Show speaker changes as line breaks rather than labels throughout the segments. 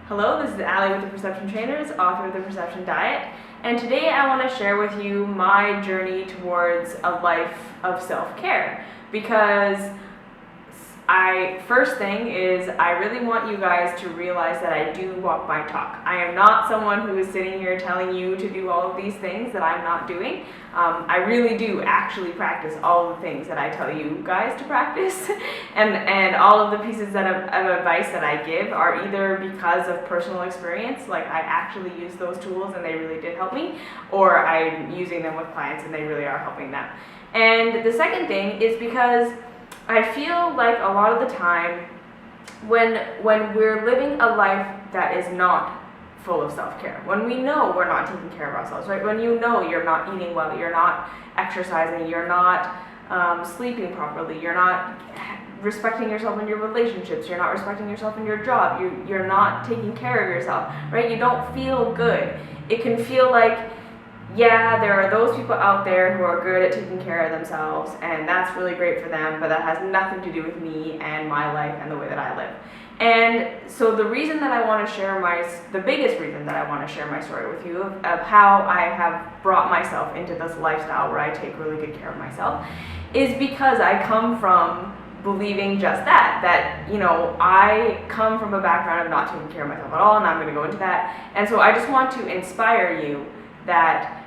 Hello, this is Allie with the Perception Trainers, author of The Perception Diet, and today I want to share with you my journey towards a life of self-care because first thing is I really want you guys to realize that I do walk my talk. I am not someone who is sitting here telling you to do all of these things that I'm not doing. I really do actually practice all of the things that I tell you guys to practice and all of the pieces of advice that I give are either because of personal experience, like I actually use those tools and they really did help me, or I'm using them with clients and they really are helping them. And the second thing is because I feel like a lot of the time when we're living a life that is not full of self-care, when we know we're not taking care of ourselves, right? When you know you're not eating well, you're not exercising, you're not sleeping properly, you're not respecting yourself in your relationships, you're not respecting yourself in your job, you're not taking care of yourself, right? You don't feel good. It can feel like, yeah, there are those people out there who are good at taking care of themselves, and that's really great for them, but that has nothing to do with me and my life and the way that I live. And so the reason that I want to share the biggest reason that I want to share my story with you of how I have brought myself into this lifestyle where I take really good care of myself is because I come from believing just that, I come from a background of not taking care of myself at all, and I'm going to go into that. And so I just want to inspire you that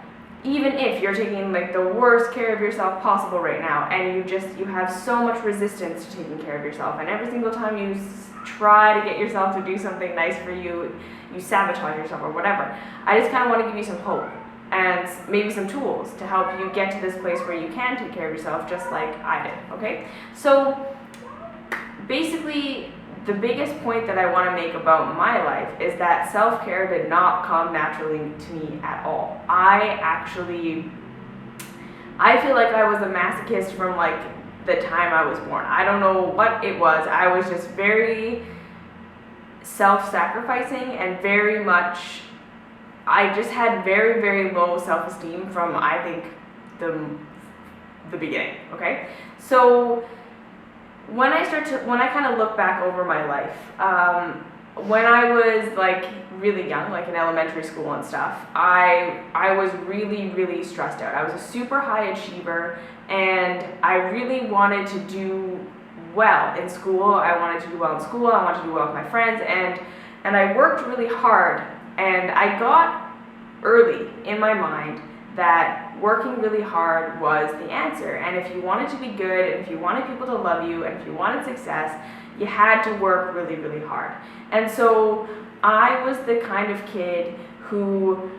even if you're taking like the worst care of yourself possible right now and you have so much resistance to taking care of yourself, and every single time you try to get yourself to do something nice for you, you sabotage yourself or whatever, I just kind of want to give you some hope and maybe some tools to help you get to this place where you can take care of yourself just like I did, okay? So basically, the biggest point that I want to make about my life is that self-care did not come naturally to me at all. I feel like I was a masochist from like the time I was born. I don't know what it was. I was just very self-sacrificing and very much, I just had very, very low self-esteem from, I think, the beginning, okay? So when I kind of look back over my life, when I was like really young, like in elementary school and stuff, I was really, really stressed out. I was a super high achiever, and I really wanted to do well in school. I wanted to do well in school. I wanted to do well with my friends, and I worked really hard, and I got early in my mind that working really hard was the answer. And if you wanted to be good, and if you wanted people to love you, and if you wanted success, you had to work really, really hard. And so I was the kind of kid who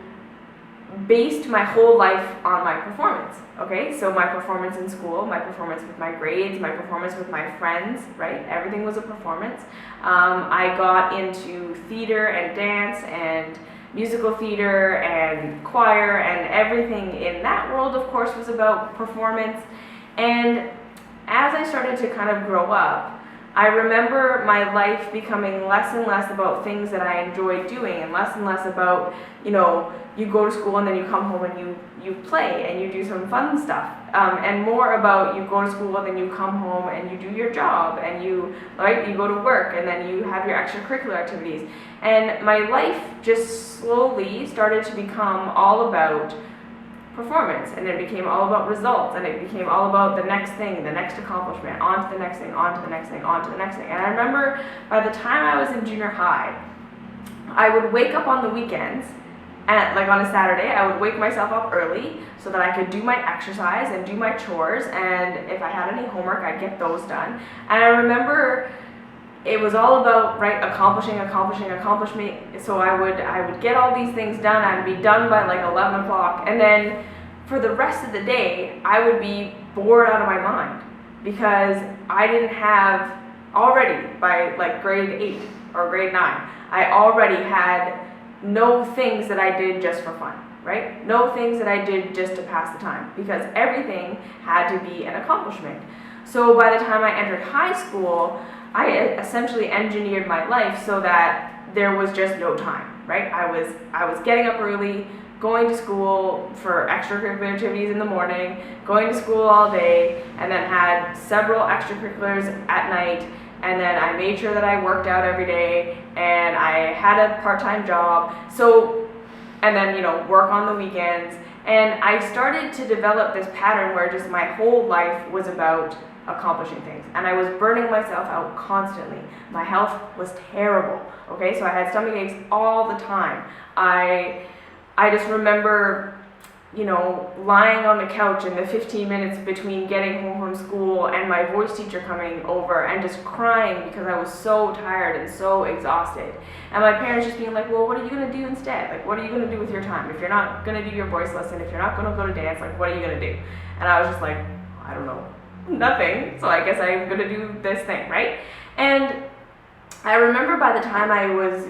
based my whole life on my performance, okay? So my performance in school, my performance with my grades, my performance with my friends, right? Everything was a performance. I got into theater and dance and musical theater and choir, and everything in that world, of course, was about performance. And as I started to kind of grow up, I remember my life becoming less and less about things that I enjoyed doing, and less about, you go to school and then you come home and you play and you do some fun stuff, and more about you go to school and then you come home and you do your job and you go to work and then you have your extracurricular activities. And my life just slowly started to become all about performance, and it became all about results, and it became all about the next thing, the next accomplishment, on to the next thing, on to the next thing, on to the next thing. And I remember by the time I was in junior high, I would wake up on the weekends, and like on a Saturday, I would wake myself up early so that I could do my exercise and do my chores, and if I had any homework, I'd get those done. And I remember it was all about, accomplishing. So I would get all these things done. I'd be done by like 11 o'clock. And then for the rest of the day, I would be bored out of my mind because I didn't have, already by like grade 8 or grade 9, I already had no things that I did just for fun, right? No things that I did just to pass the time, because everything had to be an accomplishment. So by the time I entered high school, I essentially engineered my life so that there was just no time, right? I was getting up early, going to school for extracurricular activities in the morning, going to school all day, and then had several extracurriculars at night, and then I made sure that I worked out every day, and I had a part-time job. So, and then, work on the weekends. And I started to develop this pattern where just my whole life was about accomplishing things. And I was burning myself out constantly. My health was terrible. Okay, so I had stomach aches all the time. I just remember, lying on the couch in the 15 minutes between getting home from school and my voice teacher coming over and just crying because I was so tired and so exhausted. And my parents just being like, well, what are you going to do instead? Like, what are you going to do with your time? If you're not going to do your voice lesson, if you're not going to go to dance, like, what are you going to do? And I was just like, I don't know, nothing. So I guess I'm going to do this thing, right? And I remember by the time I was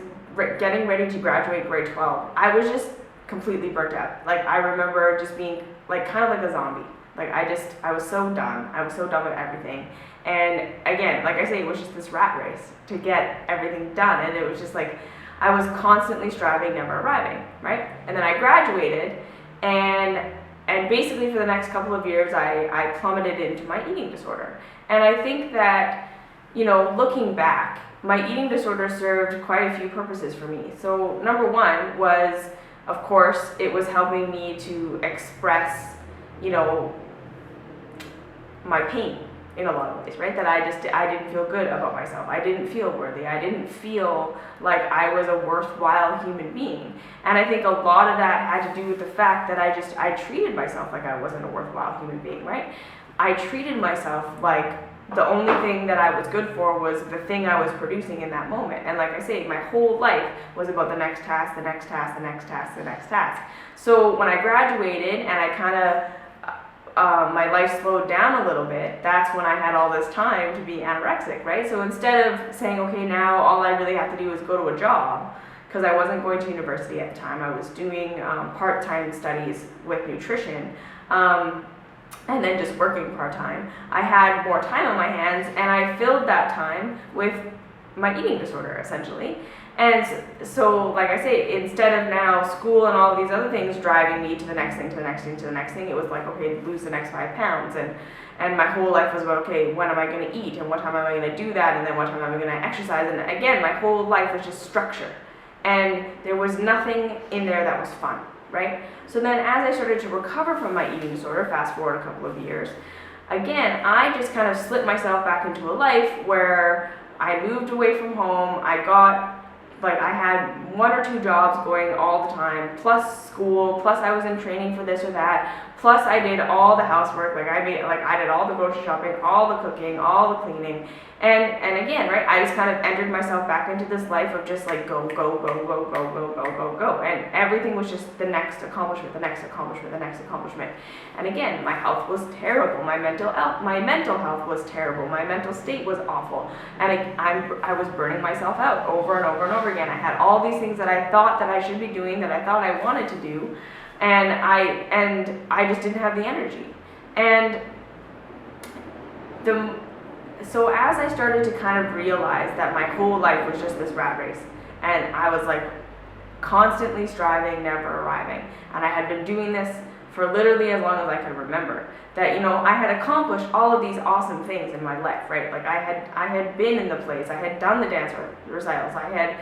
getting ready to graduate grade 12, I was just completely burnt out. Like, I remember just being like kind of like a zombie. Like, I was so done. I was so done with everything. And again, like I say, it was just this rat race to get everything done. And it was just like, I was constantly striving, never arriving, right? And then I graduated, and basically for the next couple of years, I plummeted into my eating disorder. And I think that, looking back, my eating disorder served quite a few purposes for me. So number one was, of course, it was helping me to express, my pain in a lot of ways, right? That I didn't feel good about myself. I didn't feel worthy. I didn't feel like I was a worthwhile human being. And I think a lot of that had to do with the fact that I treated myself like I wasn't a worthwhile human being, right? I treated myself like the only thing that I was good for was the thing I was producing in that moment. And like I say, my whole life was about the next task, the next task, the next task, the next task. So when I graduated and I kind of, my life slowed down a little bit, that's when I had all this time to be anorexic, right? So instead of saying, okay, now all I really have to do is go to a job, because I wasn't going to university at the time, I was doing part-time studies with nutrition, and then just working part-time. I had more time on my hands, and I filled that time with my eating disorder, essentially. And so, like I say, instead of now school and all of these other things driving me to the next thing, to the next thing, to the next thing, it was like, okay, lose the next 5 pounds. And my whole life was about, okay, when am I going to eat? And what time am I going to do that? And then what time am I going to exercise? And again, my whole life was just structure. And there was nothing in there that was fun, right? So then as I started to recover from my eating disorder, fast forward a couple of years, again, I just kind of slipped myself back into a life where I moved away from home. I had 1 or 2 jobs going all the time, plus school, plus I was in training for this or that, plus I did all the housework, I did all the grocery shopping, all the cooking, all the cleaning, and again, right, I just kind of entered myself back into this life of just like go, go, go, go, go, go, go, go, go, and everything was just the next accomplishment, the next accomplishment, the next accomplishment. And again, my health was terrible, my mental health was terrible, my mental state was awful, and I was burning myself out over and over and over again. I had all these things that I thought that I should be doing, that I thought I wanted to do, and I just didn't have the energy. And so as I started to kind of realize that my whole life was just this rat race, and I was like constantly striving, never arriving, and I had been doing this for literally as long as I could remember, that I had accomplished all of these awesome things in my life, right? Like I had been in the plays, I had done the dance recitals, I had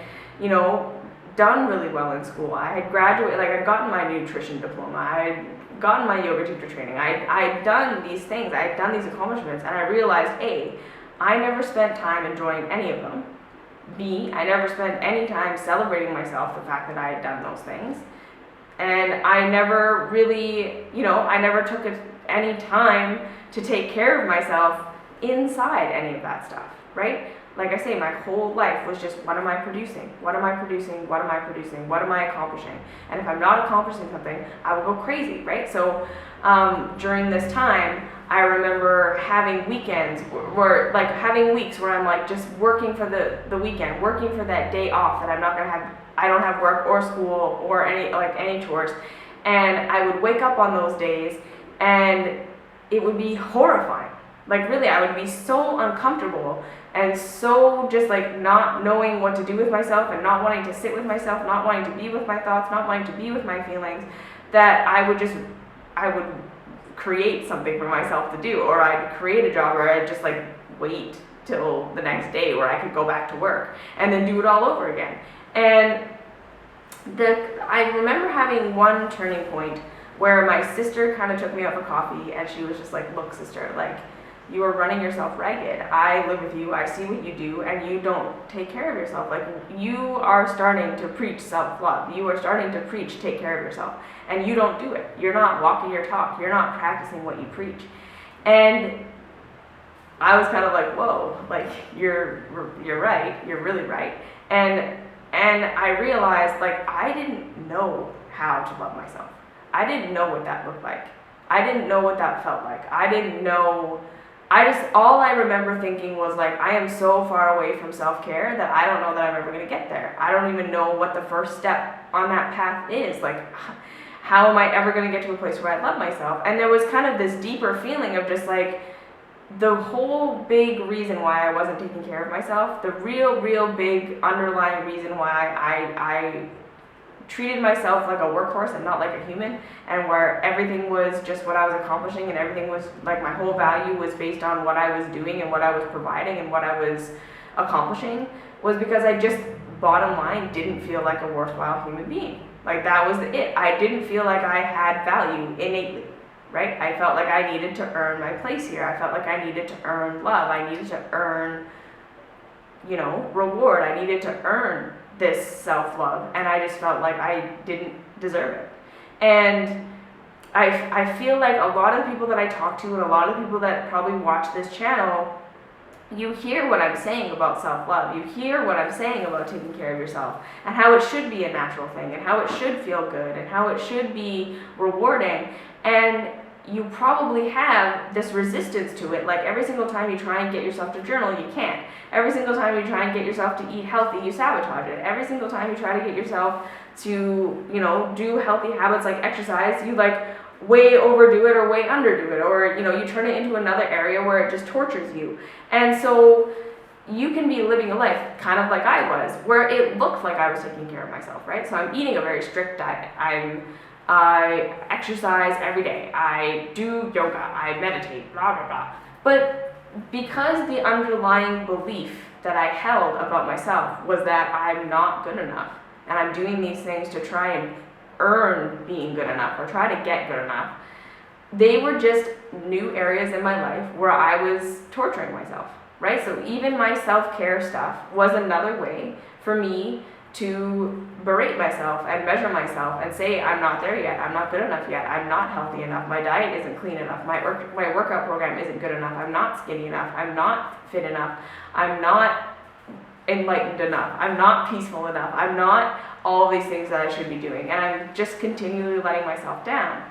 done really well in school, I had graduated, like I'd gotten my nutrition diploma, I had gotten my yoga teacher training, I'd done these things, I had done these accomplishments, and I realized, A, I never spent time enjoying any of them. B, I never spent any time celebrating myself, the fact that I had done those things. And I never really, I never took any time to take care of myself inside any of that stuff, right? Like I say, my whole life was just, what am I producing? What am I producing? What am I producing? What am I accomplishing? And if I'm not accomplishing something, I will go crazy, right? So during this time, I remember having weekends where having weeks where I'm like just working for the weekend, working for that day off that I don't have work or school or any chores. And I would wake up on those days and it would be horrifying. Like really, I would be so uncomfortable and so just like not knowing what to do with myself and not wanting to sit with myself, not wanting to be with my thoughts, not wanting to be with my feelings, that I would create something for myself to do, or I'd create a job, or I'd just like wait till the next day where I could go back to work and then do it all over again. And I remember having one turning point where my sister kind of took me out for coffee, and she was just like, look, sister, like, you are running yourself ragged. I live with you, I see what you do, and you don't take care of yourself. Like, you are starting to preach self-love. You are starting to preach take care of yourself, and you don't do it. You're not walking your talk. You're not practicing what you preach. And I was kind of like, whoa, like, you're right. You're really right. And I realized, like, I didn't know how to love myself. I didn't know what that looked like. I didn't know what that felt like. I didn't know. All I remember thinking was, like, I am so far away from self-care that I don't know that I'm ever going to get there. I don't even know what the first step on that path is. Like, how am I ever going to get to a place where I love myself? And there was kind of this deeper feeling of just, like, the whole big reason why I wasn't taking care of myself, the real big underlying reason why I treated myself like a workhorse and not like a human, and where everything was just what I was accomplishing, and everything was like, my whole value was based on what I was doing and what I was providing and what I was accomplishing, was because I just, bottom line, didn't feel like a worthwhile human being. Like, that was it. I didn't feel like I had value innately, right? I felt like I needed to earn my place here. I felt like I needed to earn love. I needed to earn, reward. I needed to earn this self-love, and I just felt like I didn't deserve it. And I feel like a lot of the people that I talk to, and a lot of people that probably watch this channel, you hear what I'm saying about self-love. You hear what I'm saying about taking care of yourself, and how it should be a natural thing, and how it should feel good, and how it should be rewarding. And you probably have this resistance to it. Like, every single time you try and get yourself to journal, you can't. Every single time you try and get yourself to eat healthy, you sabotage it. Every single time you try to get yourself to, do healthy habits like exercise, you like way overdo it or way underdo it, or you turn it into another area where it just tortures you. And so you can be living a life kind of like I was, where it looked like I was taking care of myself, right? So I'm eating a very strict diet. I exercise every day. I do yoga. I meditate, blah, blah, blah. But because the underlying belief that I held about myself was that I'm not good enough, and I'm doing these things to try and earn being good enough or try to get good enough, they were just new areas in my life where I was torturing myself, right? So even my self-care stuff was another way for me to berate myself and measure myself and say, I'm not there yet, I'm not good enough yet, I'm not healthy enough, my diet isn't clean enough, my workout program isn't good enough, I'm not skinny enough, I'm not fit enough, I'm not enlightened enough, I'm not peaceful enough, I'm not all these things that I should be doing, and I'm just continually letting myself down.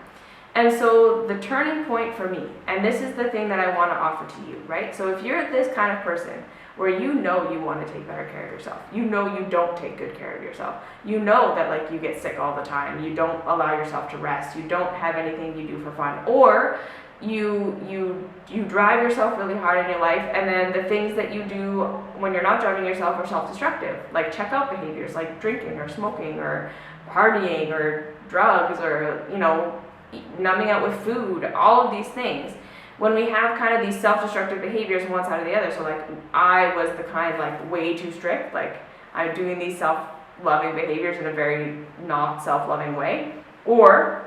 And so the turning point for me, and this is the thing that I want to offer to you, right? So if you're this kind of person where you want to take better care of yourself, you don't take good care of yourself, you know that like you get sick all the time, you don't allow yourself to rest, you don't have anything you do for fun, or you drive yourself really hard in your life, and then the things that you do when you're not driving yourself are self-destructive, like checkout behaviors like drinking or smoking or partying or drugs or numbing out with food, all of these things. When we have kind of these self-destructive behaviors on one side or the other, so like I was the kind like way too strict, like I'm doing these self-loving behaviors in a very not self-loving way, or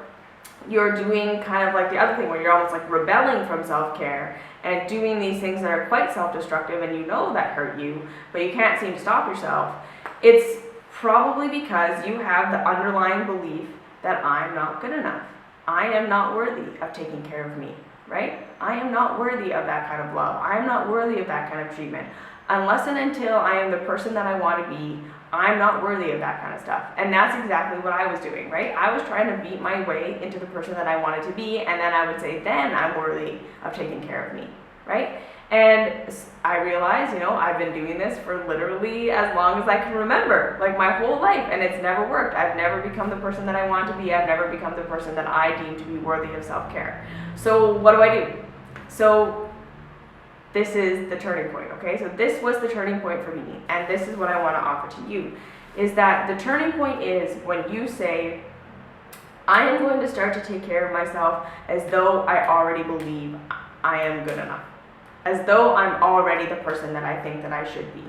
you're doing kind of like the other thing where you're almost like rebelling from self-care and doing these things that are quite self-destructive and you know that hurt you, but you can't seem to stop yourself. It's probably because you have the underlying belief that I'm not good enough. I am not worthy of taking care of me, right? I am not worthy of that kind of love. I am not worthy of that kind of treatment. Unless and until I am the person that I want to be, I'm not worthy of that kind of stuff. And that's exactly what I was doing, right? I was trying to beat my way into the person that I wanted to be, and then I would say, then I'm worthy of taking care of me, right? And I realized, I've been doing this for literally as long as I can remember, like my whole life, and it's never worked. I've never become the person that I want to be. I've never become the person that I deem to be worthy of self-care. So what do? So this is the turning point, okay? So this was the turning point for me, and this is what I want to offer to you, is that the turning point is when you say, I am going to start to take care of myself as though I already believe I am good enough. as though I'm already the person that I think that I should be,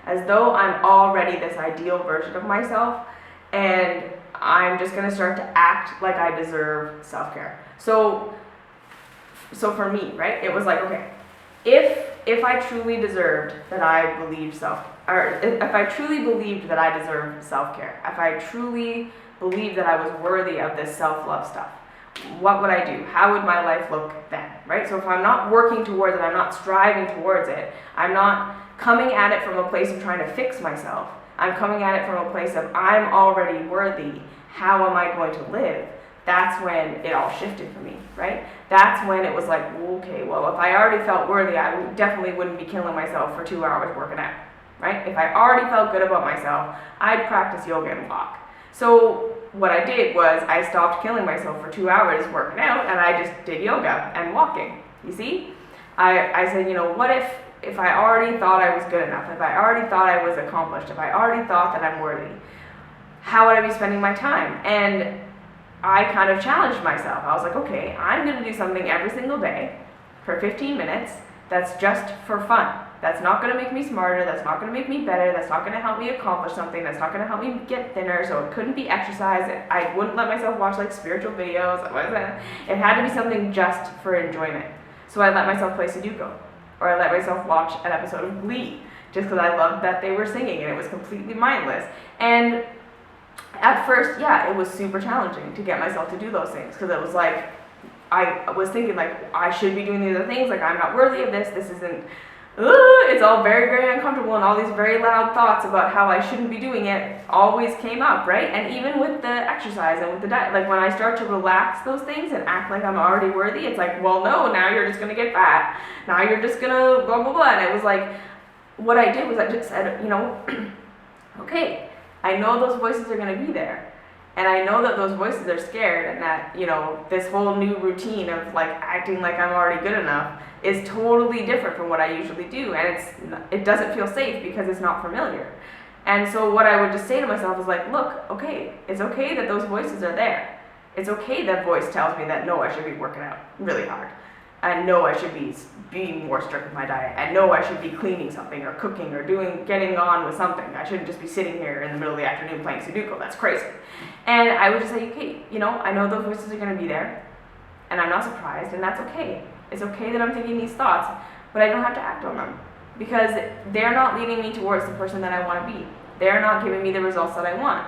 as though I'm already this ideal version of myself, and I'm just gonna start to act like I deserve self-care. So for me, right, it was like, okay, if I truly deserved that I believed if I truly believed that I deserved self-care, if I truly believed that I was worthy of this self-love stuff, what would I do? How would my life look then, right? So if I'm not working towards it, I'm not striving towards it, I'm not coming at it from a place of trying to fix myself, I'm coming at it from a place of I'm already worthy, how am I going to live? That's when it all shifted for me, right? That's when it was like, okay, well, if I already felt worthy, I definitely wouldn't be killing myself for 2 hours working out, right? If I already felt good about myself, I'd practice yoga and walk. So what I did was I stopped killing myself for 2 hours working out, and I just did yoga and walking. You see? I said, what if I already thought I was good enough, if I already thought I was accomplished, if I already thought that I'm worthy, how would I be spending my time? And I kind of challenged myself. I was like, okay, I'm going to do something every single day for 15 minutes that's just for fun. That's not going to make me smarter, that's not going to make me better, that's not going to help me accomplish something, that's not going to help me get thinner, so it couldn't be exercise. I wouldn't let myself watch like spiritual videos. It had to be something just for enjoyment. So I let myself play Sudoku, or I let myself watch an episode of Glee, just because I loved that they were singing and it was completely mindless. And at first, yeah, it was super challenging to get myself to do those things, because it was like, I was thinking like, I should be doing these other things, like I'm not worthy of this isn't, it's all very, very uncomfortable, and all these very loud thoughts about how I shouldn't be doing it always came up, right? And even with the exercise and with the diet, like when I start to relax those things and act like I'm already worthy, it's like, well, no, now you're just gonna get fat, now you're just gonna blah, blah, blah. And it was like, what I did was I just said, okay, I know those voices are gonna be there. And I know that those voices are scared, and that, this whole new routine of like acting like I'm already good enough is totally different from what I usually do, and it doesn't feel safe because it's not familiar. And so what I would just say to myself is like, look, okay, it's okay that those voices are there. It's okay that voice tells me that no, I should be working out really hard. I know I should be being more strict with my diet. I know I should be cleaning something or cooking or getting on with something. I shouldn't just be sitting here in the middle of the afternoon playing Sudoku. That's crazy. And I would just say, okay, I know those voices are going to be there, and I'm not surprised, and that's okay. It's okay that I'm thinking these thoughts, but I don't have to act on them, because they're not leading me towards the person that I want to be. They're not giving me the results that I want.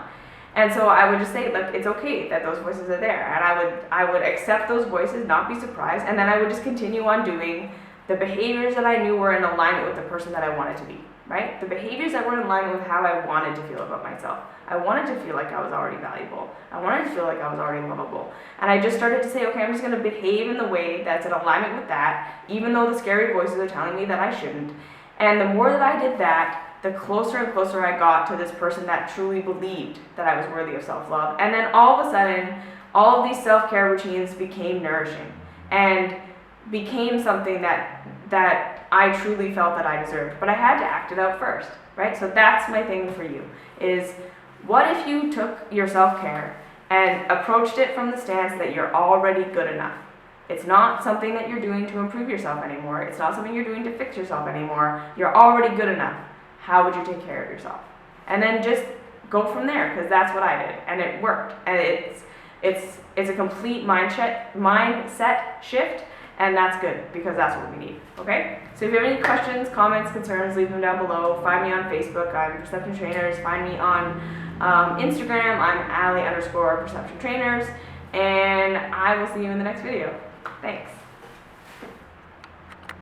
And so I would just say, like, it's okay that those voices are there, and I would accept those voices, not be surprised, and then I would just continue on doing the behaviors that I knew were in alignment with the person that I wanted to be, right? The behaviors that were in alignment with how I wanted to feel about myself. I wanted to feel like I was already valuable. I wanted to feel like I was already lovable. And I just started to say, okay, I'm just going to behave in the way that's in alignment with that, even though the scary voices are telling me that I shouldn't. And the more that I did that, the closer and closer I got to this person that truly believed that I was worthy of self-love. And then all of a sudden, all of these self-care routines became nourishing and became something that I truly felt that I deserved. But I had to act it out first, right? So that's my thing for you, is what if you took your self-care and approached it from the stance that you're already good enough? It's not something that you're doing to improve yourself anymore. It's not something you're doing to fix yourself anymore. You're already good enough. How would you take care of yourself? And then just go from there, because that's what I did, and it worked. And it's a complete mindset shift, and that's good, because that's what we need, okay? So if you have any questions, comments, concerns, leave them down below. Find me on Facebook, I'm Perception Trainers. Find me on Instagram, I'm Ali_Perception Trainers, and I will see you in the next video. Thanks.